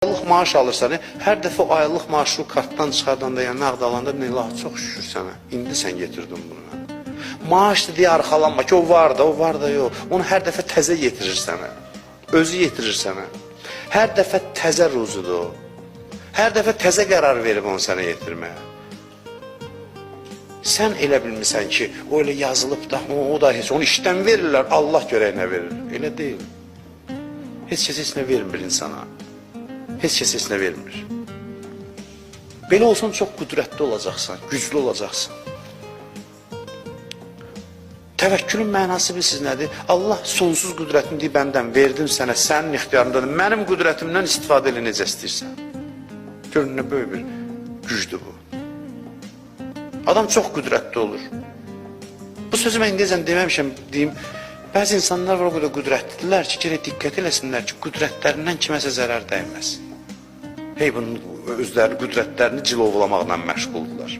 Aylıq maaş alırsan, hər dəfə o aylıq maaşı kartdan çıxardanda, yəni nəqd alanda, Allah çox şükür sənə, indi sən getirdin bunu. Maaşdır deyə arxalanma ki, o var da yox. Onu hər dəfə təzə yetirir sənə, özü yetirir sənə. Hər dəfə təzə ruzudur o. Hər dəfə təzə qərar verib onu sənə yetirməyə. Sən elə bilmirsən ki, o elə yazılıb da, o da heç, onu işdən verirlər, Allah görəyinə verir. Elə deyil. Heç kəs heç nə vermir insana. Heç kəs heç nə vermir. Belə olsan çox qüdrətli olacaqsan, güclü olacaqsan. Təvəkkülün mənası bilirsiniz nədir? Allah sonsuz qüdrətini deyib bəndən verdim sənə, sənin ixtiyarındadır. Mənim qüdrətimdən istifadə elə necə istəyirsən. Görün nə böyük bir gücdür bu. Adam çox qüdrətli olur. Bu sözü mən indiyəcən deməmişəm, deyim. Bəzi insanlar var o qədər qüdrətlidirlər ki, gərək diqqət eləsinlər ki, qüdrətlərindən kiməsə zərər dəyməz. Hey, bunun özləri qüdrətlərini cilovlamaqla məşğuldurlar.